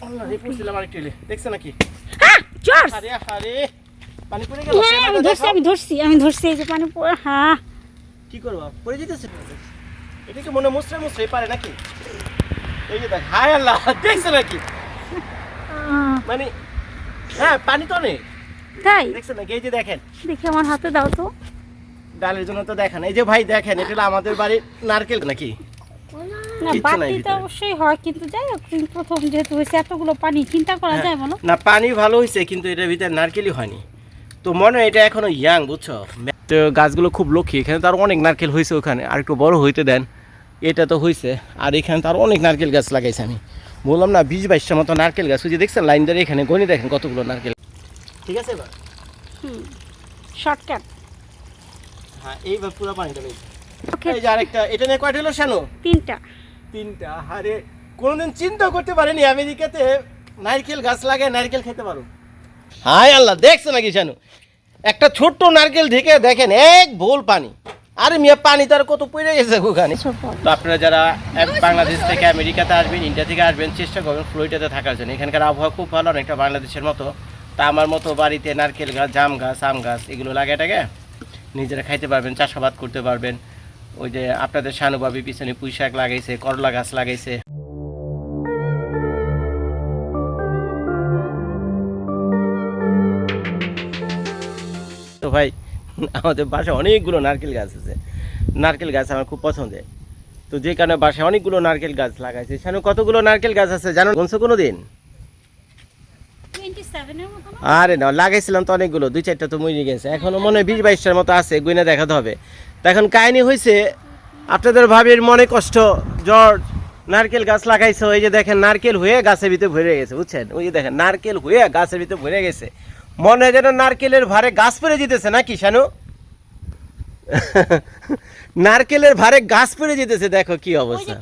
আল্লাহ রে পড়ছিলাম আর একটু দেখছ নাকি জর্জ আরে আরে পানি পড়ে গেল হ্যাঁ আমি ধরছি এই যে পানি পড়ে হ্যাঁ কি করব পড়ে যেতেছে এটা কি মনে মুছরে মুছরে পারে নাকি এই যে দেখ হায় আল্লাহ দেখছ নাকি মানে হ্যাঁ পানি তো নেই তাই দেখছ নাকি এই যে দেখেন দেখি আমার হাতে দাও তো ডালের জন্য তো দেখেন এই যে ভাই দেখেন এটা হলো আমাদের বাড়ির নারকেল নাকি না কিচ্ছু নাই বাতিটা ভিতরে। অবশ্যই হয় কিন্তু যাই হোক প্রথম যেহেতু হয়েছে এতগুলো পানি চিন্তা করা যায় বলো না পানি ভালো হয়েছে কিন্তু এটার ভিতরে নারকেলই হয়নি তো মনে হয় এটা এখনো ইয়াং বুঝছো তো গাছগুলো খুব লক্ষ্মী এখানে তো আর অনেক নারকেল হয়েছে ওখানে আর একটু বড় হইতে দেন এটা তো হয়েছে আর এখানে তো আর অনেক নারকেল গাছ লাগাইছে আমি বললাম না 20-22টার মতো নারকেল গাছ ওই যে দেখছেন লাইন ধরে এখানে গণি দেখেন কতগুলো নারকেল ঠিক আছে এবার শর্টকাট হ্যাঁ এইবার পুরো পানিটা পেয়েছে ওকে এই যে আরেকটা এটা নিয়ে কয়টা হলো শানু তিনটা আরে কোনোদিন চিন্তা করতে পারিনি আমেরিকাতে নারকেল গাছ লাগায় নারকেল খেতে পারো হায় আল্লাহ দেখছো নাকি শানু একটা ছোট্ট নারকেল ঢেকে দেখেন এক ভোল পানি আরে মিয়া পানি তার কত পড়ে গেছে ওখানে তো আপনারা যারা বাংলাদেশ থেকে আমেরিকাতে আসবেন ইন্ডিয়া থেকে আসবেন চেষ্টা করবেন ফ্লোরিডাতে থাকার জন্য এখানকার আবহাওয়া খুব ভালো অনেকটা বাংলাদেশের মতো তা আমার মতো বাড়িতে নারকেল গাছ জাম গাছ আম গাছ এগুলো লাগাটাকে নিজেরা খাইতে পারবেন চাষাবাদ করতে পারবেন ওই যে আপনাদের শানুবাবি পিছনে পুঁই শাক লাগাইছে করলা গাছ লাগাইছে তো ভাই আমাদের বাসায় অনেকগুলো নারকেল গাছ আছে নারকেল গাছ আমার খুব পছন্দের তো যে কারণে বাসায় অনেকগুলো নারকেল গাছ লাগাইছে শানু কতগুলো নারকেল গাছ আছে জানো কোনছো কোনো দিন 27 এর মতো আরে না লাগাইছিলাম তো অনেকগুলো 2-4টা তো মরে গেছে এখনো মনে হয় 20-22টার মতো আছে গুইনা দেখাতে হবে তো এখন কাহিনী হয়েছে আপনাদের ভাবির মনে কষ্ট জর্জ নারকেল গাছ লাগাইছে ওই যে দেখেন নারকেল হয়ে গাছের ভিতরে ভরে গেছে বুঝছেন ওই যে দেখেন নারকেল হয়ে গাছের ভিতরে ভরে গেছে মনে হয় যেন নারকেলের ভারে গাছ পড়ে যেতেছে নাকি শানু নারকেলের ভারে গাছ পড়ে যেতেছে দেখো কি অবস্থা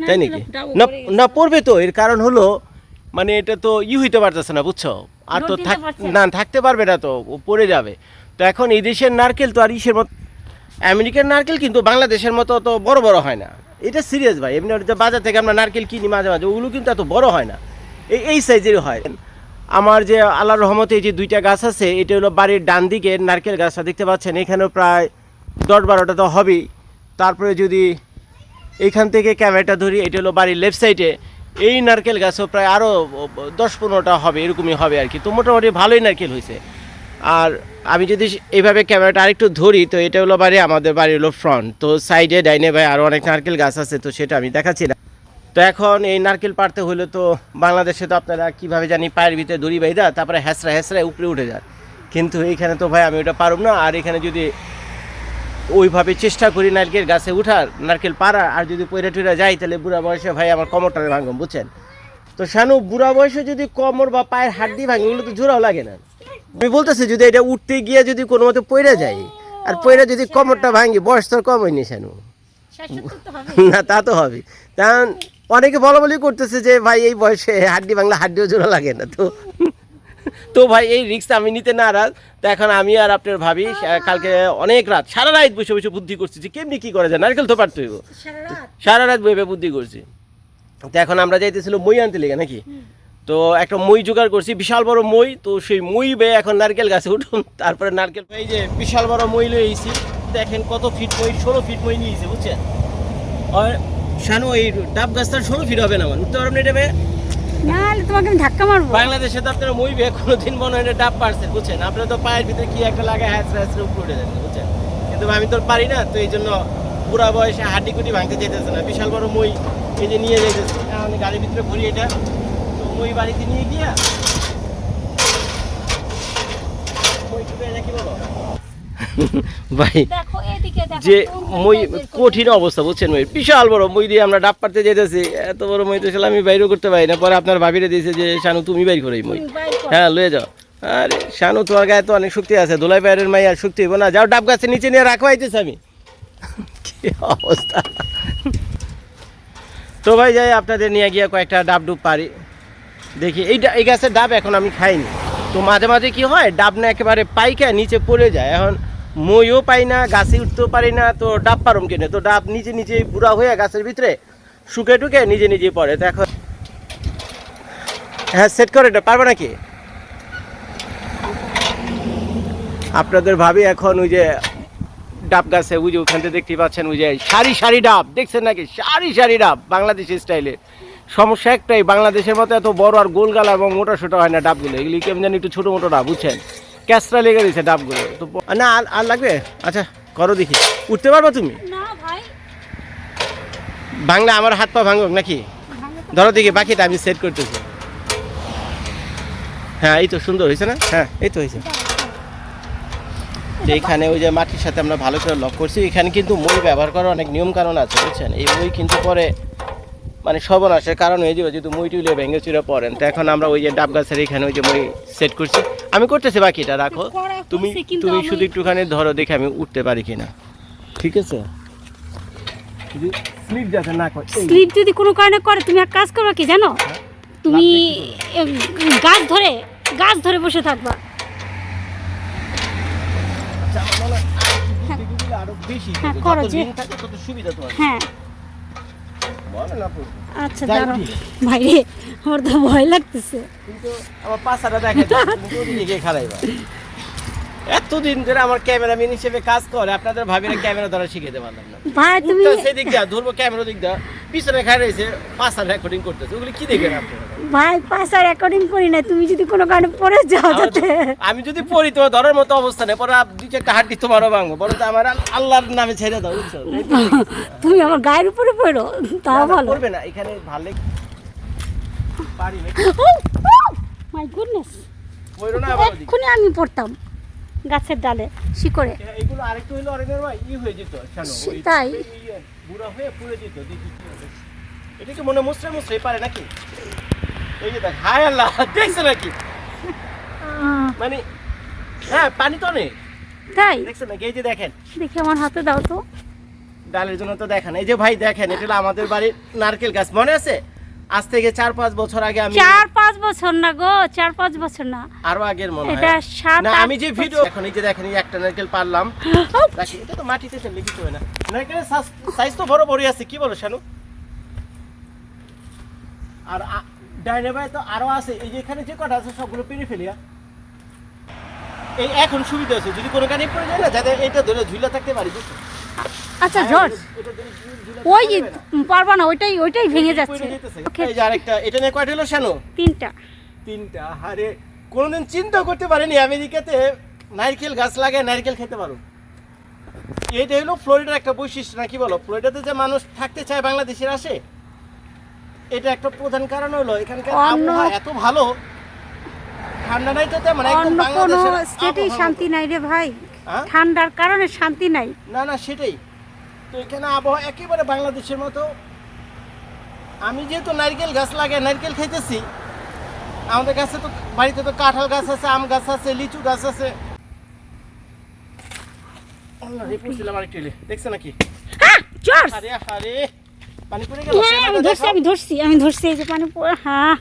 তাই নাকি না না পড়বে তো এর কারণ হলো মানে এটা তো হইতে পারতেছে না বুঝছো আর তো না থাকতে পারবে না তো ও পড়ে যাবে তো এখন এই দেশের নারকেল তো আর ইসের মতো আমেরিকার নারকেল কিন্তু বাংলাদেশের মতো তো বড় বড় হয় না এটা সিরিয়াস ভাই এমনি যে বাজার থেকে আমরা নারকেল কিনি মাঝে মাঝে ওগুলো কিন্তু এত বড় হয় না এই সাইজেরই হয় আমার যে আল্লাহর রহমতে এই যে 2টা গাছ আছে এটা হলো বাড়ির ডান দিকে নারকেল গাছটা দেখতে পাচ্ছেন এখানেও প্রায় 10-12টা তো হবেই তারপরে যদি এইখান থেকে ক্যামেরাটা ধরি এটা হলো বাড়ির লেফট সাইডে এই নারকেল গাছও প্রায় আরও 10-15টা হবে এরকমই হবে আর কি তো মোটামুটি ভালোই নারকেল হয়েছে আর আমি যদি এইভাবে ক্যামেরাটা আরেকটু ধরি তো এটা হলো বাড়ি আমাদের বাড়ি হলো ফ্রন্ট তো সাইডে ডাইনে ভাই আরও অনেক নারকেল গাছ আছে তো সেটা আমি দেখাচ্ছি না তো এখন এই নারকেল পাড়তে হলে তো বাংলাদেশে তো আপনারা কীভাবে জানি পায়ের ভিতরে দড়ি বাইদা তারপরে হ্যাঁচড়ায় উপরে উঠে যান কিন্তু এইখানে তো ভাই আমি ওটা পারব না আর এখানে যদি ওইভাবে চেষ্টা করি নারকেল গাছে উঠার নারকেল পাড়া আর যদি পয়রা টুইরা যাই তাহলে বুড়া বয়সে ভাই আমার কোমরটারে ভাঙব বুঝছেন তো শানু বুড়া বয়সে যদি কোমর বা পায়ের হাড্ডি ভাঙে ওগুলো তো জোড়াও লাগে না আমি বলতেছি যদি এটা উঠতে গিয়ে যদি কোনো মতো পয়রা যাই আর পয়রা যদি কোমরটা ভাঙি বয়স তো কম হয়নি শানু না তা তো হবে কারণ অনেকে বলাবলি করতেছে যে ভাই এই বয়সে হাড্ডি ভাঙলে হাড্ডিও জোড়া লাগে না তো ভাই এই রিস্কটা আমি নিতে নারাজ তো এখন আমি আর আপনার ভাবি কালকে অনেক রাত সারা রাত বসে বসে বুদ্ধি করছি যে কেমনি কী করা যায় নারকেল তো পারতে হইব সারা রাত বসে বুদ্ধি করছি তো এখন আমরা যাইতেছিল মই আনতে লেগে নাকি তো একটা মই জোগাড় করছি বিশাল বড় মই তো সেই মই বেয়ে এখন নারকেল গাছে উঠুন তারপরে নারকেল এই যে বিশাল বড় মই লইছি দেখেন কত ফিট মই 16 ফিট মই নিয়েছে বুঝছেন আর শানু এই ডাব গাছটা 16 ফিট হবে না মানে উঠতে পারবেন এটা না তোমাকে আমি ধাক্কা মারবো বাংলাদেশে তো আপনারা মই বে কোনোদিন মনে হয় ডাব পারছে বুঝছেন আপনারা তো পায়ের ভিতরে কি একটা লাগায় হ্যাঁচড়ে উপরে উঠে যান বুঝছেন কিন্তু আমি তো পারি না তো এই জন্য বুড়া বয়সে হাড্ডি কুটি ভাঙতে যেতেছে না বিশাল বড় মই এই যে নিয়ে যেতেছে আমি গাড়ির ভিতরে ভরি এটা তো মই বাড়িতে নিয়ে গিয়া মই টুকে রাখি বলো ভাই যে মই কঠিন অবস্থা বুঝছেন মই বিশাল বড় মই দিয়ে আমরা ডাব পাড়তে যেতেছি এত বড় মই তো আমি বাইরও করতে পারি না পরে আপনার ভাবিরে দিয়েছে যে শানু তুমি বাইর করে মই হ্যাঁ লয়ে যাও আরে শানু তোমার গায়ে তো অনেক শক্তি আছে দোলাই পায়ের মাই আর শক্তি হইব না যাও ডাব গাছের নিচে নিয়ে রাখো আইতেছে আমি কি অবস্থা তো ভাই যাই আপনাদের নিয়ে গিয়ে কয়েকটা ডাব ডুব পারি দেখি এই গাছের ডাব এখন আমি খাইনি তো মাঝে মাঝে কি হয় ডাব না একেবারে পাইকা নিচে পড়ে যায় এখন মইও পাই না গাছে উঠতেও পারি না তো ডাব পারম কিনে তো ডাব নিচে নিচে বুড়া হয়ে গাছের ভিতরে শুকে টুকে নিজে নিজেই পড়ে তো এখন হ্যাঁ সেট করে এটা পারবে নাকি? আপনাদের ভাবি এখন ওই যে ডাব গাছে ওই যে ওখান থেকে দেখতে পাচ্ছেন ওই যে সারি সারি ডাব দেখছেন নাকি, সারি সারি ডাব বাংলাদেশি স্টাইলে। সমস্যা একটাই, বাংলাদেশের মতো এত বড় আর গোল গালা এবং মোটা সোটা হয় না ডাবগুলো, এগুলি কেমন জানি একটু ছোটো মোটো ডাব, বুঝছেন, ক্যাসরা লেগে দিয়েছে ডাবগুলো তো। না আর লাগবে? আচ্ছা করো দেখি, উঠতে পারবা তুমি? না ভাই, বাংলা আমার হাত পা ভাঙুক নাকি? ধরো দেখি, বাকিটা আমি সেট করতেছি। হ্যাঁ এই তো সুন্দর হয়েছে না? হ্যাঁ এই তো হয়েছে। যে এখানে ওই যে মাটির সাথে আমরা ভালো করে লক করছি, এখানে কিন্তু মই ব্যবহার করার অনেক নিয়ম কারণ আছে, বুঝছেন। এই মই কিন্তু পরে মানে সর্বনাশের কারণ হয়ে যাবে যদি মই টুলে ভেঙে চুরে পড়েন। তো এখন আমরা ওই যে ডাব গাছের এখানে ওই যে মই সেট করছি, আমি করতেছি, বাকিটা রাখো তুমি। তুমি শুধু একটুখানি ধরো দেখে আমি উঠতে পারি কিনা, ঠিক আছে? স্লিপ যাতে না করে, স্লিপ যদি কোনো কারণে করে তুমি এক কাজ করো কি জানো, তুমি গাছ ধরে বসে থাকবা। আরো বেশি হ্যাঁ করো যে, তত সুবিধা তোমার। হ্যাঁ বলো না আপু। আচ্ছা দাঁড়াও ভাই রে, আমার তো ভয় লাগতেছে। কিন্তু আমার পাশাটা দেখে তুমি ওদিকে খারাইবা। এতদিন ধরে আমার ক্যামেরাম্যান হিসেবে কাজ করে, আপনাদের ভাবিরা ক্যামেরা ধরা শিখাইতে পারলাম না ভাই। তুমি সেদিক দিয়ে ধরবো, ক্যামেরা দিক দিয়ে পিছনে খাই রয়েছে, পাশা রেকর্ডিং করতেছে, ওগুলি কি দেখেন আপনারা? ভাই পাশা রেকর্ডিং করি না, তুমি যদি কোনো কারণে পড়ে যাও যাতে। আমি যদি পড়ি তো ধরার মতো অবস্থা নেই, পরে দুই চারটা হাড্ডি তোমারও ভাঙবো, বলো তো আমার আল্লাহর নামে ছেড়ে দাও, বুঝছো? তুমি আমার গায়ের উপরে পড়ো তাও ভালো। পড়বে না, এখানে ভালো পারি না। মাই গুডনেস, পড়ো না আবার ওদিকে। এক্ষুনি আমি পড়তাম গাছের ডালে শিকড়ে। এগুলো আরেকটু হইলো অনেকের ভাই ই হয়ে যেত, জানো ওই তাই বুড়া হয়ে পুড়ে যেত, দেখি কি হবে। এটা কি মনে মুসরে মুসরে পারে নাকি? এই যে দেখ, হায় আল্লাহ, দেখছো নাকি? মানে হ্যাঁ পানি তো নেই, তাই দেখছো নাকি? এই যে দেখেন, দেখি আমার হাতে দাও তো। ডালের জন্য তো দেখেন, এই যে ভাই দেখেন, এটা হলো আমাদের বাড়ির নারকেল গাছ, মনে আছে? আজ থেকে 4-5 বছর আগে আমি 4-5 বছর না গো, 4-5 বছর না, আরো আগের মনে হয় এটা 7-8 না, আমি যে ভিডিও এখন এই যে দেখেন, এই একটা নারকেল পারলাম, রাখি, এটা তো মাটিতে ফেললে কিছু হয় না। নারকেলের সাইজ তো বড় বড়ই আছে, কি বলো শানু? আর ডাইনে বাই তো আরো আছে, এই যে এখানে যে কটা আছে সবগুলো পেরে ফেলিয়া। এই এখন সুবিধা আছে, যদি কোনো কানে পড়ে যায় না, যাতে এটা ধরে ঝুলা থাকতে পারি, বুঝছো? আচ্ছা জর্জ, এটা ধরে ঝুলা ওই থাকতে পারবে না। পারবা না, ওইটাই ভেঙে যাচ্ছে। এই যে আরেকটা, এটা নিয়ে কয়টা হলো শানু? 3টা। আরে কোনোদিন চিন্তা করতে পারিনি আমেরিকাতে নারকেল গাছ লাগায় নারকেল খেতে পারো। এইটা হলো ফ্লোরিডার একটা বৈশিষ্ট্য, নাকি বলো? ফ্লোরিডাতে যে মানুষ থাকতে চায় বাংলাদেশের আসে, এটা একটা প্রধান কারণ হলো এখানকার আবহাওয়া এত ভালো, ঠান্ডা নাই তো তেমন, একদম অন্য কোনো বাংলাদেশের স্টেটেই শান্তি নাই রে ভাই, হ্যাঁ? ঠান্ডার কারণে শান্তি নাই। না সেটাই তো, এখানে আবহাওয়া একেবারে বাংলাদেশের মতো। আমি যেহেতু নারকেল গাছ লাগাই, নারকেল খাইতেছি, আমাদের কাছে তো বাড়িতে তো কাঁঠাল গাছ আছে, আম গাছ আছে, লিচু গাছ আছে। দেখছো নাকি? জর্জ, আরে আরে পানি পড়ে গেল। হ্যাঁ আমি ধরছি এই যে পানি পড়ে। হ্যাঁ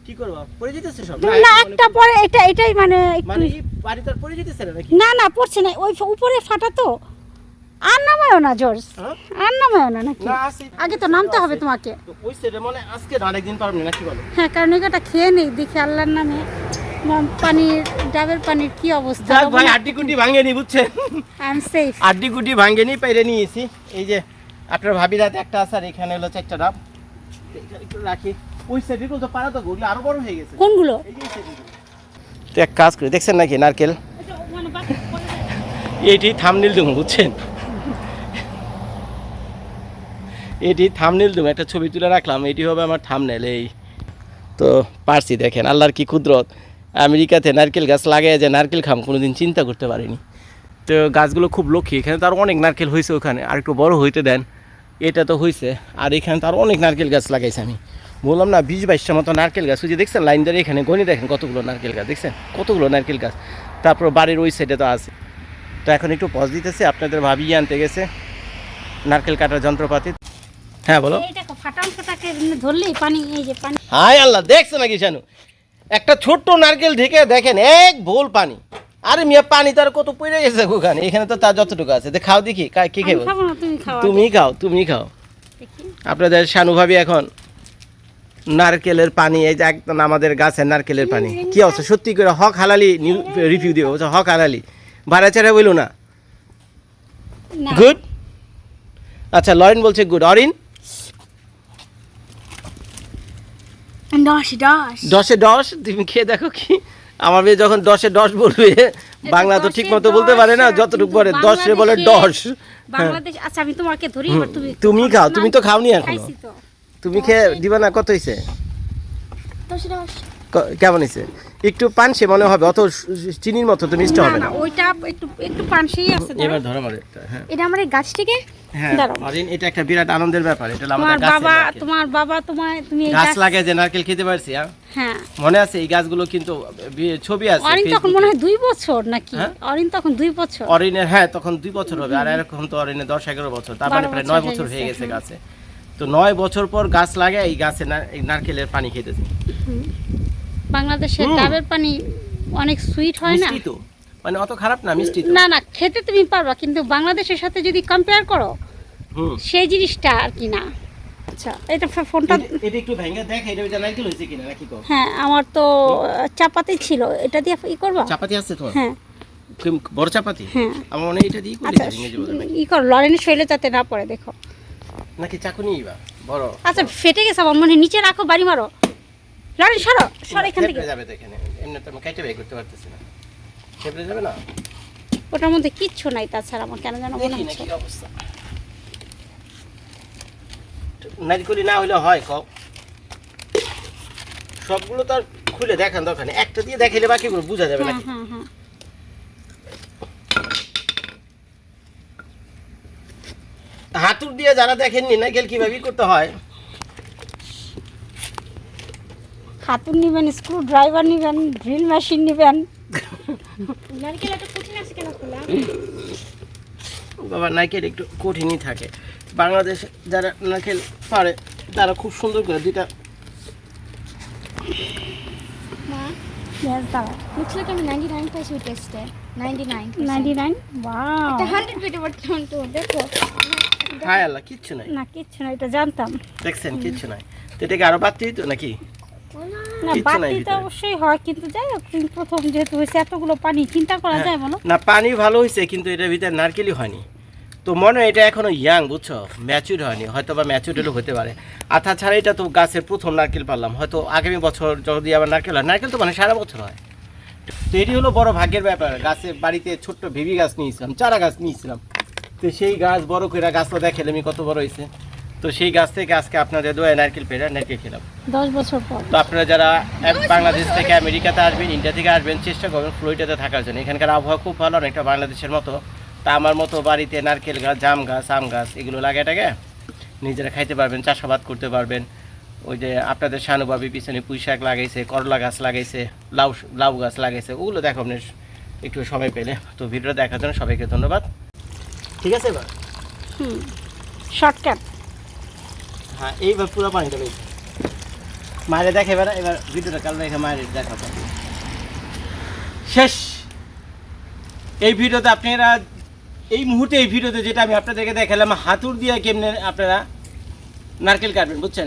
কি করবা, পড়ে যেতেছে সব? না একটা পরে এটাই মানে মানে কি বাড়ি তো পড়ে যেতেছে না নাকি? না পড়ছে না, ওই উপরে ফাটা তো। আর নামায়ও না জর্জ, হ্যাঁ? আর নামায়ও না নাকি? না আছে, আগে তো নামতে হবে তোমাকে। তো ওই সাইডে মানে আজকে না আরেকদিন পারবে না, কি বলো? হ্যাঁ কারণ এটা খেয়ে নেই দেখি আল্লাহর নামে। পানির ডাবের পানির কি অবস্থা। যাক ভাই, আড্ডি কুটি ভাঙেনি, বুঝছেন? I am safe. আড্ডি কুটি ভাঙেনি, পেরে নিয়েছি। এই যে আপনার ভাবি রাতে একটা আছে, আর এখানে হলো 4টা ডাব, এখানে একটু রাখি। ওই সাইডে তো পারা তো গুলো আরো বড় হয়ে গেছে। কোনগুলো? এই যে তো এক কাজ করে দেখছেন নাকি নারকেল, এইটি থামনেল দেবো, বুঝছেন? এটি থামনেল দেবো, একটা ছবি তুলে রাখলাম, এটি হবে আমার থামনেল। এই তো পারছি, দেখেন আল্লাহর কি কুদরত। আমেরিকাতে নারকেল গাছ লাগাই যে নারকেল খাম কোনোদিন চিন্তা করতে পারিনি। তো গাছগুলো খুব লক্ষ্মী, এখানে তো আরও অনেক নারকেল হয়েছে, ওখানে আর একটু বড় হইতে দেন। এটা তো হয়েছে, আর এখানে তো আরও অনেক নারকেল গাছ লাগাইছে। আমি বললাম না 20-22টা মতো নারকেল গাছ, ওই যে দেখছেন লাইন ধরে এখানে গণি, দেখেন কতগুলো নারকেল গাছ, দেখছেন কতগুলো নারকেল গাছ। তারপর বাড়ির ওই সাইডে তো আছে। তো এখন একটু পজ দিতেছে, আপনাদের ভাবি আনতে গেছে নারকেল কাটার যন্ত্রপাতি। হ্যাঁ বলো। এইটা ফাটা অংশটাকে ধরলেই পানি, এই যে পানি। হায় আল্লাহ, দেখছো নাকি শানু? একটা ছোট্ট নারকেল ঢেকে দেখেন এক ভোল পানি। আরে মিয়া, পানি তার কত পড়ে গেছে ওখানে, এখানে তো তার যতটুকু আছে। খাও দেখি, কি খাবো? খাবো না, তুমি খাও। তুমি খাও। দেখি আপনাদের শানু ভাবি এখন নারকেলের পানি, এই যে একদম আমাদের গাছের নারকেলের পানি। কি অবস্থা সত্যি করে হক হালালি রিভিউ দিও, বলছো হক হালালি, ভাড়া ছাড়া বইলো না। না। গুড। আচ্ছা লরেন বলছে গুড। অরিন 10-এ 10। তুমি খেয়ে দেখো কি, আমার মেয়ে যখন 10-এ 10 বলবে, বাংলা তো ঠিক মতো বলতে পারে না, যতটুকু বলে 10 বলে 10। বাংলাদেশ। আচ্ছা আমি তোমাকে ধরি, এবার তুমি খাও, তুমি তো খাওনি এখনো। খাইছি তো। তুমি খেয়ে দিবা না? কত হইছে? 10 কেমন হইছে? একটু পানসে মনে হবে, অত চিনির মতো তো মিষ্টি হবে না, না। ওইটা একটু একটু পানসেই আছে। এবার ধরো আমার একটা। হ্যাঁ এটা আমার এই গাছ থেকে। হ্যাঁ দাঁড়াও। অরিন, এটা একটা বিরাট আনন্দের ব্যাপার। এটা হলো তোমার আমাদের গাছের বাবা, নারকেল। তুমি এই গাছ লাগায় যে নারকেল খেতে পারছি। হ্যাঁ মনে আছে এই গাছগুলো কিন্তু ছবি আছে অরিন তখন মনে হয় 2 বছর নাকি? হ্যাঁ? অরিন তখন 2 বছর। অরিনের হ্যাঁ তখন 2 বছর হবে, আর এরকম তো অরিনের 10-11 বছর, তার মানে 12 প্রায় বছর 9 বছর হয়ে হয়ে গেছে, গেছে গাছে। তো 9 বছর পর গাছ লাগায় এই গাছে এই নারকেলের পানি খেতেছি। বাংলাদেশের ডাবের পানি অনেক সুইট হয় না? মিষ্টি তো, মানে অত খারাপ না, মিষ্টি তো। না না, খেতে তুমি পারবা, কিন্তু বাংলাদেশের সাথে যদি কম্পেয়ার করো হুম। সেই জিনিসটা আর কি না। আচ্ছা এটা ফোনটা। এটা একটু ভেঙে দেখ, এটা ভিতরে নারকেল হইছে কিনা নাকি কো? হ্যাঁ আমার তো চাপাতি ছিল, এটা দিয়ে করবা? চাপাতি আছে তোমার? হ্যাঁ বড় চাপাতি? হ্যাঁ। আমার মনে হয় এটা দিয়ে করলে আচ্ছা ভেঙে যাবে নাকি? করো, লরেনের শৈলে যাতে না পড়ে, দেখো। নাকি চাকু নিবা বড়? আচ্ছা ফেটে গেছে আমার মনে হয়, নিচে রাখো, বাড়ি মারো। লরেন সরো সরো এখান থেকে। ফেটে যাবে তো এখানে, এমনি তো আমি কেটে বের করতে পারতেছি না। ফেটে যাবে না? ওটার মধ্যে কিচ্ছু নাই, তাছাড়া আমার কেন যেন মনে দেখি না হচ্ছে। কি অবস্থা। নারকেলি না হলে হয় কও? সবগুলো তো আর খুলে দেখান দরকার নেই, একটা দিয়ে দেখাইলে বাকিগুলো বোঝা যাবে হ্যাঁ নাকি? হ্যাঁ হ্যাঁ। হাতুড় দিয়ে যারা দেখেননি নারকেল কিভাবে করতে হয়, খাতুন নিবেন, স্ক্রু ড্রাইভার নিবেন, ড্রিল মেশিন নিবেন। নারকেল একটা কঠিন আছে কেন খোলা? বাবা নারকেল একটু কঠিনই থাকে। বাংলাদেশে যারা নারকেল পারে তারা খুব সুন্দর করে দুইটা। Yes, দাঁড়াও। Looks like I'm 99 plus we tested. 99. 99 wow. এটা 100 পেটে বর্তমান তো দেখো। হায় আল্লাহ, কিচ্ছু নাই। না কিচ্ছু না, এটা জানতাম দেখছেন কিচ্ছু নাই। তো এটাকে আরো বাড়তেই তো নাকি? না। কিচ্ছু নাই বাতি তো ভিতরে। অবশ্যই হয়, কিন্তু যাই হোক, তুমি প্রথম যেহেতু হয়েছে এতগুলো পানি, চিন্তা করা যায় বলো? না পানি ভালো হয়েছে, কিন্তু এটার ভিতরে নারকেলই হয়নি। তো মনে হয় এটা এখনো ইয়াং, বুঝছো, ম্যাচুর হয়নি, হয়তো বা ম্যাচুর হলেও হতে পারে। আর তাছাড়া এটা তো গাছের প্রথম নারকেল পারলাম, হয়তো আগামী বছর যদি আবার নারকেল হয়, নারকেল তো মানে সারা বছর হয়। তো এটি হলো বড় ভাগ্যের ব্যাপার। গাছে বাড়িতে ছোট্ট বেবি গাছ নিয়েছিলাম, চারা গাছ নিয়েছিলাম। তো সেই গাছ বড় করে গাছটা দেখালে আমি কত বড় হয়েছে। তো সেই গাছ থেকে আজকে আপনাদের দোয়ায় নারকেল পেড়ে নারকেল খেলাম। 10 বছর পর। তো আপনারা যারা বাংলাদেশ থেকে আমেরিকাতে আসবেন, ইন্ডিয়া থেকে আসবেন, চেষ্টা করবেন ফ্লোরিডাতে থাকার জন্য। এখানকার আবহাওয়া খুব ভালো, অনেকটা বাংলাদেশের মতো। তা আমার মতো বাড়িতে নারকেল গাছ, জাম গাছ, আম গাছ এগুলো লাগাটাকে নিজেরা খাইতে পারবেন, চাষাবাদ করতে পারবেন। ওই যে আপনাদের শানুবাবি পিছনে পুঁই শাক লাগাইছে, করলা গাছ লাগাইছে, লাউ গাছ লাগাইছে, ওগুলো দেখো আপনি একটু সময় পেলে। তো ভিডিওটা দেখার জন্য সবাইকে ধন্যবাদ। ঠিক আছে এবার? শর্টকাট। হ্যাঁ এইবার পুরো পানিটা পেয়েছে। মায়ের দেখে এবার, এবার ভিডিওটা কাল দেখে মায়ের দেখাবো। শেষ। এই ভিডিওতে আপনারা এই মুহূর্তে, এই ভিডিওতে যেটা আমি আপনাদেরকে দেখালাম, হাতুড় দিয়ে কেমনে আপনারা নারকেল কাটবেন, বুঝছেন?